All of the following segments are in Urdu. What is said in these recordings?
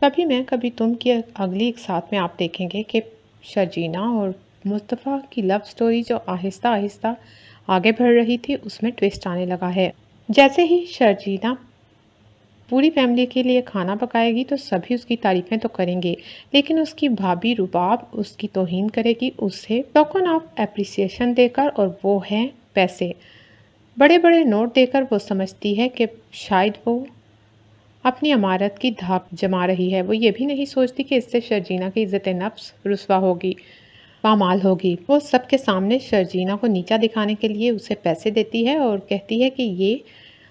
کبھی میں کبھی تم کی اگلی ایک ساتھ میں آپ دیکھیں گے کہ شرجینہ اور مصطفیٰ کی لو سٹوری جو آہستہ آہستہ آگے بڑھ رہی تھی اس میں ٹویسٹ آنے لگا ہے۔ جیسے ہی شرجینہ پوری فیملی کے لیے کھانا پکائے گی تو سبھی اس کی تعریفیں تو کریں گے، لیکن اس کی بھابھی رباب اس کی توہین کرے گی اسے ٹوکن آف اپریسیشن دے کر، اور وہ ہیں پیسے۔ بڑے بڑے نوٹ دے کر وہ سمجھتی ہے کہ شاید وہ اپنی عمارت کی دھاک جما رہی ہے۔ وہ یہ بھی نہیں سوچتی کہ اس سے شرجینہ کی عزت نفس رسوا ہوگی، پامال ہوگی۔ وہ سب کے سامنے شرجینہ کو نیچا دکھانے کے لیے اسے پیسے دیتی ہے اور کہتی ہے کہ یہ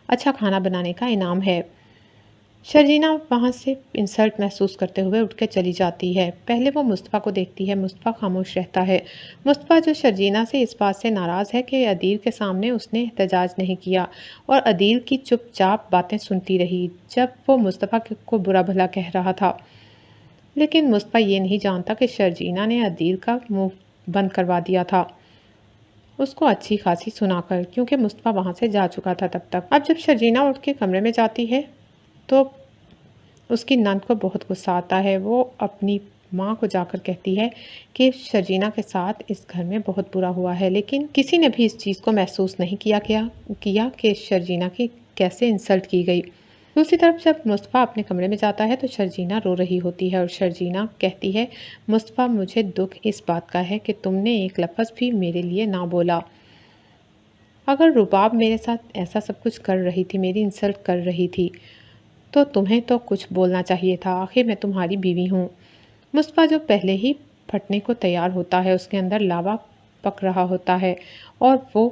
اچھا کھانا بنانے کا انعام ہے۔ شرجینہ وہاں سے انسلٹ محسوس کرتے ہوئے اٹھ کے چلی جاتی ہے۔ پہلے وہ مصطفیٰ کو دیکھتی ہے۔ مصطفیٰ خاموش رہتا ہے۔ مصطفیٰ جو شرجینہ سے اس بات سے ناراض ہے کہ عدیل کے سامنے اس نے احتجاج نہیں کیا اور عدیل کی چپ چاپ باتیں سنتی رہی جب وہ مصطفیٰ کو برا بھلا کہہ رہا تھا، لیکن مصطفیٰ یہ نہیں جانتا کہ شرجینہ نے عدیل کا منہ بند کروا دیا تھا اس کو اچھی خاصی سنا کر، کیونکہ مصطفیٰ وہاں سے جا چکا تھا تب تک۔ اب جب شرجینہ اٹھ کے کمرے میں جاتی ہے تو اس کی نند کو بہت غصہ آتا ہے۔ وہ اپنی ماں کو جا کر کہتی ہے کہ شرجینہ کے ساتھ اس گھر میں بہت برا ہوا ہے، لیکن کسی نے بھی اس چیز کو محسوس نہیں کیا کہ شرجینہ کی کیسے انسلٹ کی گئی۔ دوسری طرف جب مصطفیٰ اپنے کمرے میں جاتا ہے تو شرجینہ رو رہی ہوتی ہے اور شرجینہ کہتی ہے، مصطفیٰ مجھے دکھ اس بات کا ہے کہ تم نے ایک لفظ بھی میرے لیے نہ بولا۔ اگر رباب میرے ساتھ ایسا سب کچھ کر رہی تھی، میری انسلٹ کر رہی تھی، تو تمہیں تو کچھ بولنا چاہیے تھا، آخر میں تمہاری بیوی ہوں۔ مصطفیٰ جو پہلے ہی پھٹنے کو تیار ہوتا ہے، اس کے اندر لاوا پک رہا ہوتا ہے اور وہ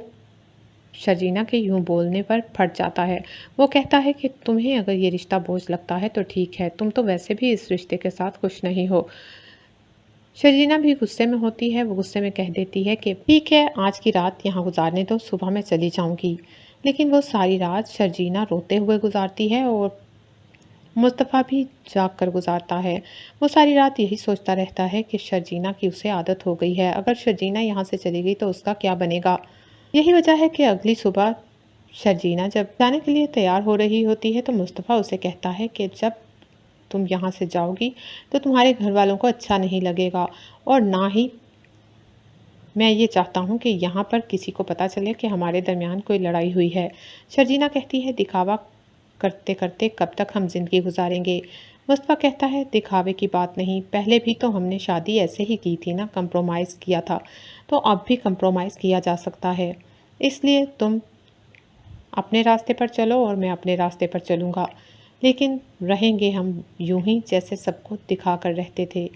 شرجینہ کے یوں بولنے پر پھٹ جاتا ہے۔ وہ کہتا ہے کہ تمہیں اگر یہ رشتہ بوجھ لگتا ہے تو ٹھیک ہے، تم تو ویسے بھی اس رشتے کے ساتھ خوش نہیں ہو۔ شرجینہ بھی غصے میں ہوتی ہے۔ وہ غصے میں کہہ دیتی ہے کہ ٹھیک ہے، آج کی رات یہاں گزارنے دو، صبح میں چلی جاؤں گی۔ لیکن وہ ساری رات شرجینہ روتے ہوئے گزارتی ہے اور مصطفیٰ بھی جاگ کر گزارتا ہے۔ وہ ساری رات یہی سوچتا رہتا ہے کہ شرجینہ کی اسے عادت ہو گئی ہے، اگر شرجینہ یہاں سے چلی گئی تو اس کا کیا بنے گا۔ یہی وجہ ہے کہ اگلی صبح شرجینہ جب جانے کے لیے تیار ہو رہی ہوتی ہے تو مصطفیٰ اسے کہتا ہے کہ جب تم یہاں سے جاؤ گی تو تمہارے گھر والوں کو اچھا نہیں لگے گا، اور نہ ہی میں یہ چاہتا ہوں کہ یہاں پر کسی کو پتہ چلے کہ ہمارے درمیان کوئی لڑائی ہوئی ہے۔ شرجینہ کہتی ہے، دکھاوا کرتے کرتے کب تک ہم زندگی گزاریں گے؟ مصطفیٰ کہتا ہے، دکھاوے کی بات نہیں، پہلے بھی تو ہم نے شادی ایسے ہی کی تھی نا، کمپرومائز کیا تھا، تو اب بھی کمپرومائز کیا جا سکتا ہے۔ اس لیے تم اپنے راستے پر چلو اور میں اپنے راستے پر چلوں گا، لیکن رہیں گے ہم یوں ہی جیسے سب کو دکھا کر رہتے تھے۔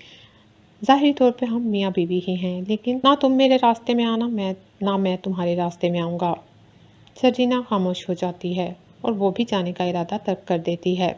ظاہری طور پہ ہم میاں بیوی ہی ہیں، لیکن نہ تم میرے راستے میں آنا، نہ میں تمہارے راستے میں آؤں گا۔ شرجینہ خاموش ہو جاتی ہے اور وہ بھی جانے کا ارادہ ترک کر دیتی ہے۔